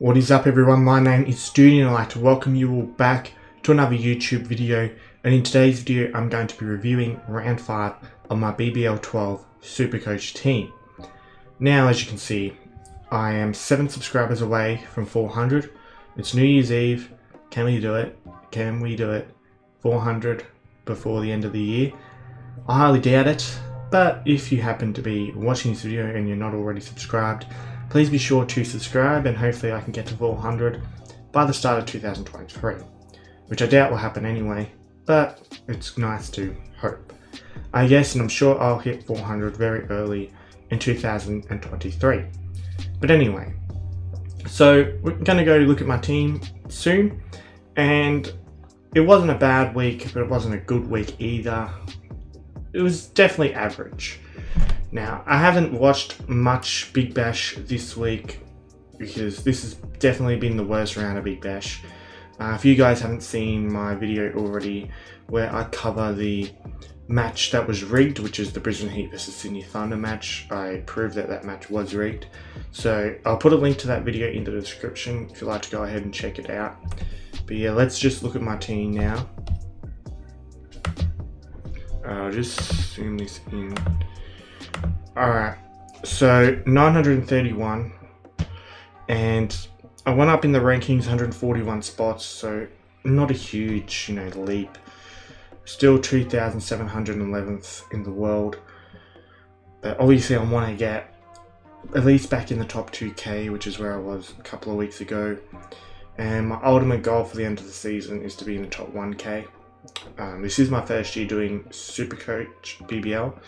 What is up everyone, my name is Stoody and I'd like to welcome you all back to another YouTube video, and in today's video I'm going to be reviewing round 5 of my BBL12 Supercoach team. Now as you can see, I am 7 subscribers away from 400. It's New Year's Eve. Can we do it? Can we do it? 400 before the end of the year? I highly doubt it, but if you happen to be watching this video and you're not already subscribed, please be sure to subscribe and hopefully I can get to 400 by the start of 2023, which I doubt will happen anyway, but it's nice to hope, I guess, and I'm sure I'll hit 400 very early in 2023. But anyway, so we're going to go look at my team soon, and it wasn't a bad week, but it wasn't a good week either. It was definitely average. Now, I haven't watched much Big Bash this week because this has definitely been the worst round of Big Bash. If you guys haven't seen my video already where I cover the match that was rigged, which is the Brisbane Heat versus Sydney Thunder match, I proved that that match was rigged. So I'll put a link to that video in the description if you'd like to go ahead and check it out. But yeah, let's just look at my team now. I'll just zoom this in. Alright, so 931, and I went up in the rankings 141 spots, so not a huge, leap. Still 2,711th in the world, but obviously I want to get at least back in the top 2k, which is where I was a couple of weeks ago, and my ultimate goal for the end of the season is to be in the top 1k. This is my first year doing Supercoach BBL,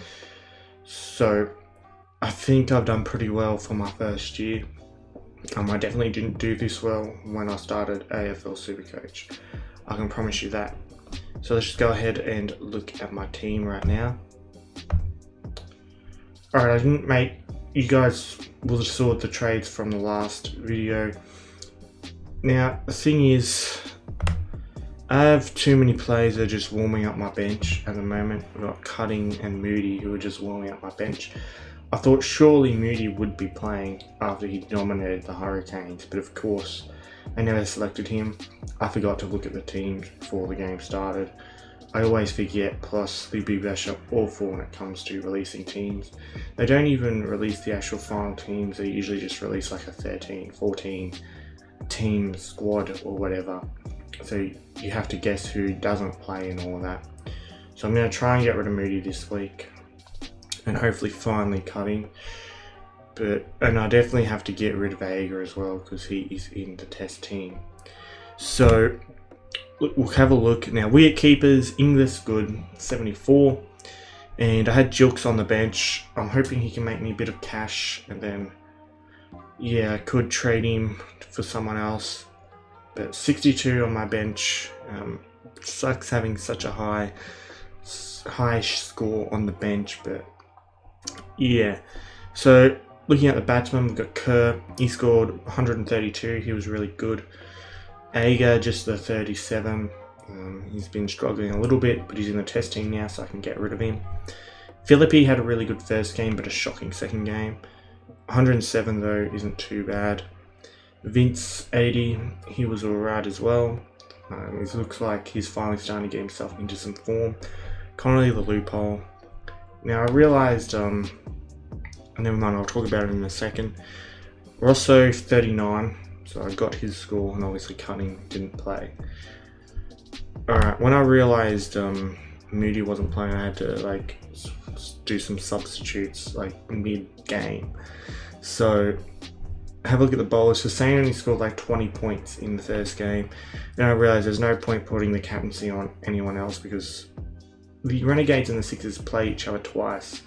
so I think I've done pretty well for my first year. I definitely didn't do this well when I started AFL Supercoach. I can promise you that. So let's just go ahead and look at my team right now. Alright, I didn't make, you guys will have saw the trades from the last video. Now, the thing is, I have too many players that are just warming up my bench at the moment. I've got Cutting and Moody who are just warming up my bench. I thought surely Moody would be playing after he dominated the Hurricanes, but of course I never selected him. I forgot to look at the teams before the game started. I always forget, plus the Big Bash are awful when it comes to releasing teams. They don't even release the actual final teams, they usually just release like a 13, 14 team squad or whatever. So you have to guess who doesn't play and all that. So I'm going to try and get rid of Moody this week, and hopefully finally Cutting. And I definitely have to get rid of Ager as well because he is in the test team. So we'll have a look. Now we at keepers, Inglis good, 74. And I had Jilks on the bench. I'm hoping he can make me a bit of cash, and then yeah, I could trade him for someone else. But 62 on my bench. Sucks having such a high score on the bench, but yeah. So looking at the batsman, we've got Kerr. He scored 132. He was really good. Ager just the 37. He's been struggling a little bit, but he's in the test team now, so I can get rid of him. Philippi had a really good first game, but a shocking second game. 107 though isn't too bad. Vince 80, he was alright as well. It looks like he's finally starting to get himself into some form. Connolly the loophole. Now I realised, never mind, I'll talk about it in a second. Rosso 39, so I got his score, and obviously Cutting didn't play. Alright, when I realised Moody wasn't playing, I had to do some substitutes mid-game. So have a look at the bowlers. Hussain only scored 20 points in the first game. Then I realised there's no point putting the captaincy on anyone else because the Renegades and the Sixers play each other twice,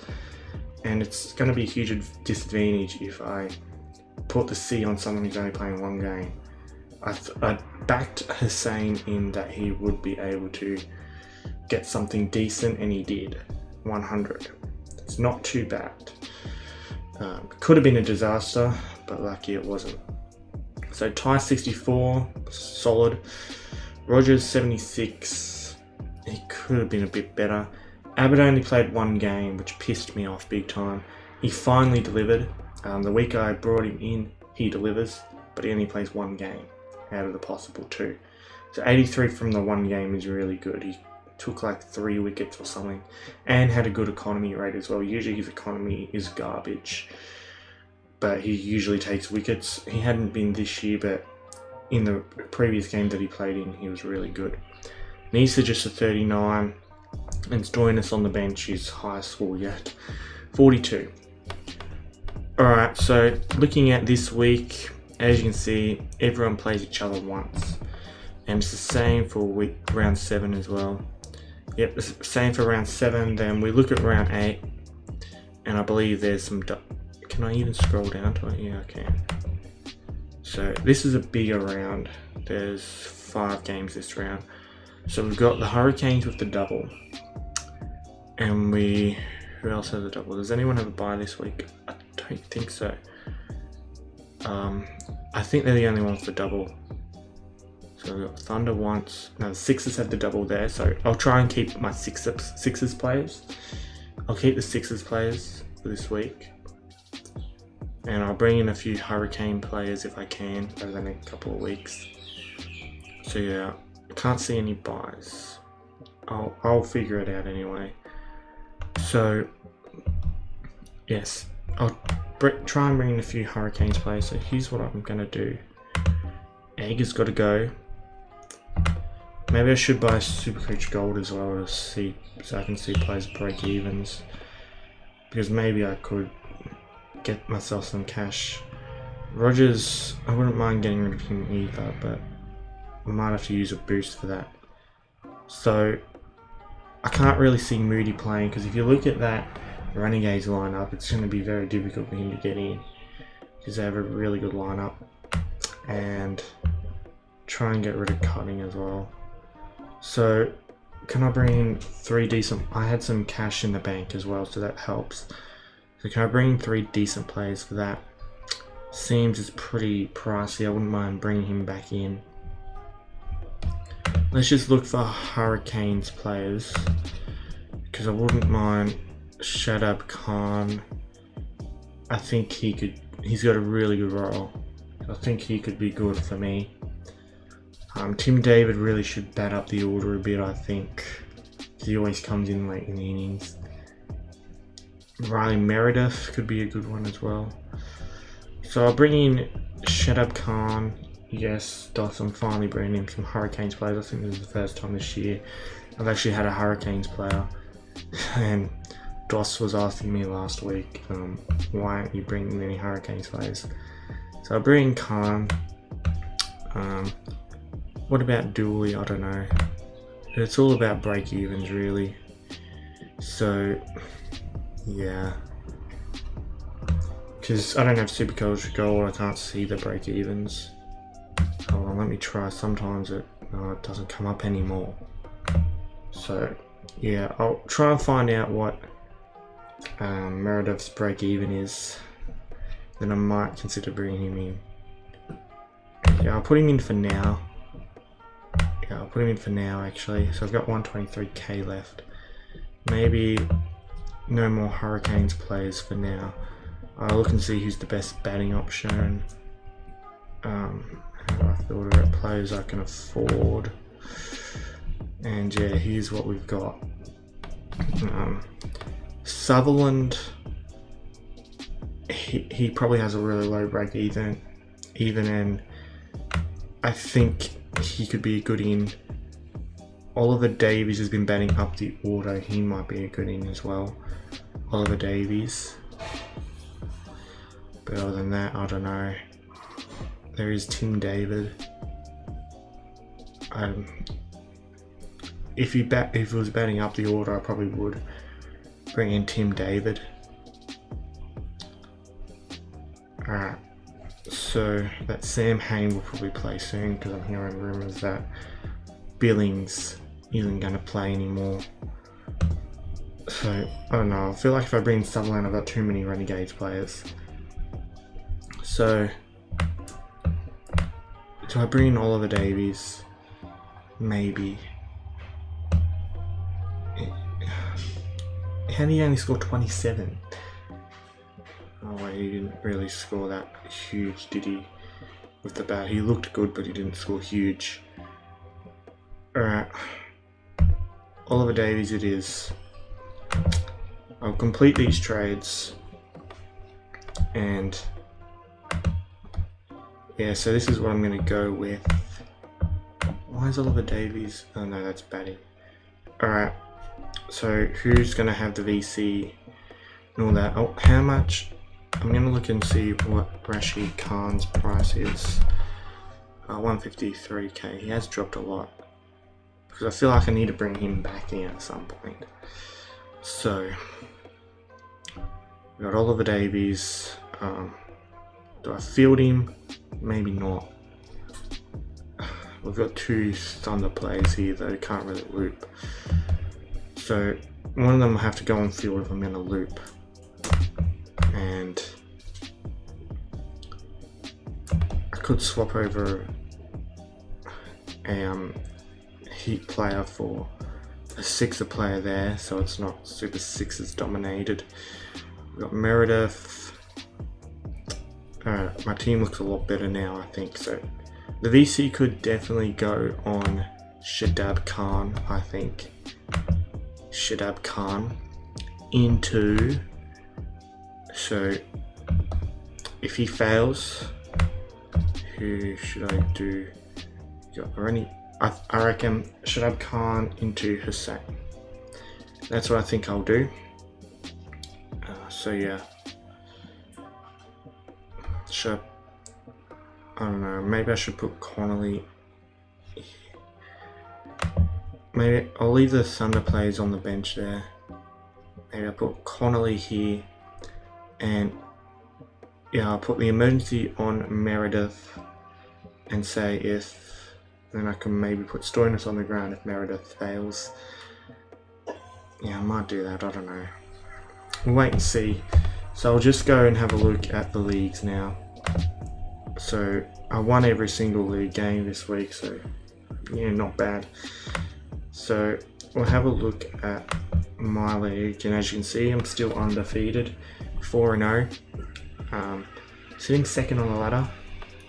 and it's going to be a huge disadvantage if I put the C on someone who's only playing one game. I backed Hussain in that he would be able to get something decent, and he did. 100. It's not too bad. Could have been a disaster, but lucky it wasn't. So Ty 64, solid. Rogers 76, he could have been a bit better. Abbott only played one game, which pissed me off big time. He finally delivered. The week I brought him in, he delivers, but he only plays one game out of the possible 2. So 83 from the one game is really good. He took like 3 wickets or something and had a good economy rate as well. Usually his economy is garbage, but he usually takes wickets. He hadn't been this year, but in the previous game that he played in, he was really good. Nisa just a 39, and Stoinis on the bench, his highest score yet, 42. Alright, so looking at this week, as you can see, everyone plays each other once. And it's the same for round 7 as well. Yep, it's the same for round 7. Then we look at round 8, and I believe there's some... Can I even scroll down to it? Yeah, I can. So this is a bigger round. There's 5 games this round. So we've got the Hurricanes with the double. And who else has a double? Does anyone have a bye this week? I don't think so. I think they're the only ones for double. So we've got Thunder once. Now the Sixers have the double there, so I'll try and keep my Sixers players. I'll keep the Sixers players for this week. And I'll bring in a few Hurricane players if I can over the next couple of weeks. So yeah, I can't see any buys. I'll figure it out anyway. So yes, I'll try and bring in a few Hurricanes players. So here's what I'm gonna do. Egg has got to go. Maybe I should buy Supercoach Gold as well to see, so I can see players break evens. Because maybe I could get myself some cash. Rogers, I wouldn't mind getting rid of him either, but I might have to use a boost for that. So I can't really see Moody playing, because if you look at that Renegades lineup, it's going to be very difficult for him to get in, because they have a really good lineup. And try and get rid of Cutting as well. So can I bring in 3 decent... I had some cash in the bank as well, so that helps. So can I bring in 3 decent players for that? Seems it's pretty pricey. I wouldn't mind bringing him back in. Let's just look for Hurricanes players, because I wouldn't mind Shadab Khan. I think he's got a really good role. I think he could be good for me. Tim David really should bat up the order a bit, I think. He always comes in late in the innings. Riley Meredith could be a good one as well. So I'll bring in Shadab Khan. Yes, I'm finally bringing in some Hurricanes players. I think this is the first time this year I've actually had a Hurricanes player. And Doss was asking me last week, why aren't you bringing any Hurricanes players? So I'll bring in Khan. What about Dooley? I don't know. It's all about break evens really. So yeah. Because I don't have Supercoach Gold, I can't see the break evens. Hold on, let me try. Sometimes it doesn't come up anymore. So yeah, I'll try and find out what Meredith's break even is. Then I might consider bringing him in. Yeah, I'll put him in for now. Yeah, I'll put him in for now actually. So I've got 123k left. Maybe no more Hurricanes players for now. I'll look and see who's the best batting option. How do I filter out players I can afford? And yeah, here's what we've got. Sutherland, he probably has a really low break even, and I think he could be a good in. Oliver Davies has been batting up the order. He might be a good in as well. Oliver Davies. But other than that, I don't know. There is Tim David. If he was batting up the order, I probably would bring in Tim David. Alright. So that Sam Hain will probably play soon, because I'm hearing rumours that Billings isn't going to play anymore. So I don't know. I feel like if I bring in Sutherland, I've got too many Renegades players. So do I bring in Oliver Davies? Maybe. How did he only score 27? Oh wait, he didn't really score that huge, did he? with the bat. He looked good, but he didn't score huge. Alright. Oliver Davies it is. I'll complete these trades. And yeah, so this is what I'm going to go with. Why is Oliver Davies? Oh no, that's batting. Alright, so who's going to have the VC and all that? Oh, how much? I'm going to look and see what Rashid Khan's price is. 153k. He has dropped a lot. Because I feel like I need to bring him back in at some point. So, we got Oliver Davies. Do I field him? Maybe not. We've got two Thunder players here that can't really loop. So one of them will have to go on field if I'm going to loop. And I could swap over a Heat player for a Sixer player there, so it's not super Sixers dominated. We've got Meredith. My team looks a lot better now, I think. So the VC could definitely go on Shadab Khan, I think. Shadab Khan into. So if he fails, who should I do? I reckon Shadab Khan into Hussein. That's what I think I'll do. So yeah. I don't know, maybe I should put Connolly. Maybe I'll leave the Thunder players on the bench there. Maybe I'll put Connolly here. And yeah, I'll put the emergency on Meredith. And say if, then I can maybe put Stoinis on the ground if Meredith fails. Yeah, I might do that, I don't know. We'll wait and see. So I'll just go and have a look at the leagues now. So I won every single league game this week, so yeah, not bad. So we'll have a look at my league, and as you can see, I'm still undefeated, 4-0. Sitting second on the ladder,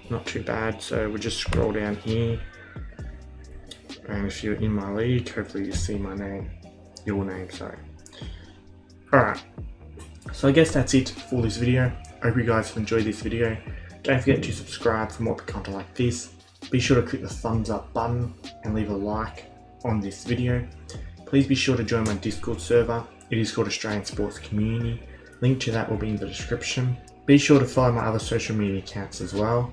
not too bad. So we'll just scroll down here, and if you're in my league, hopefully you see my name, your name, sorry. Alright, so I guess that's it for this video. I hope you guys have enjoyed this video. Don't forget to subscribe for more content like this. Be sure to click the thumbs up button and leave a like on this video. Please be sure to join my Discord server. It is called Australian Sports Community. Link to that will be in the description. Be sure to follow my other social media accounts as well.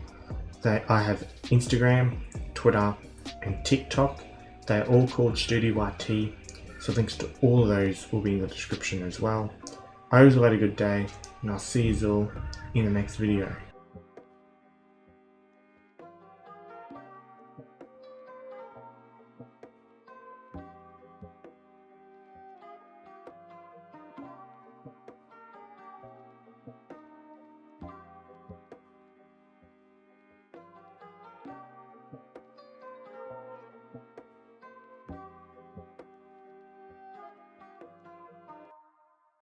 I have Instagram, Twitter and TikTok. They are all called Stoody YT. So links to all of those will be in the description as well. I hope you had a good day, and I'll see you all in the next video.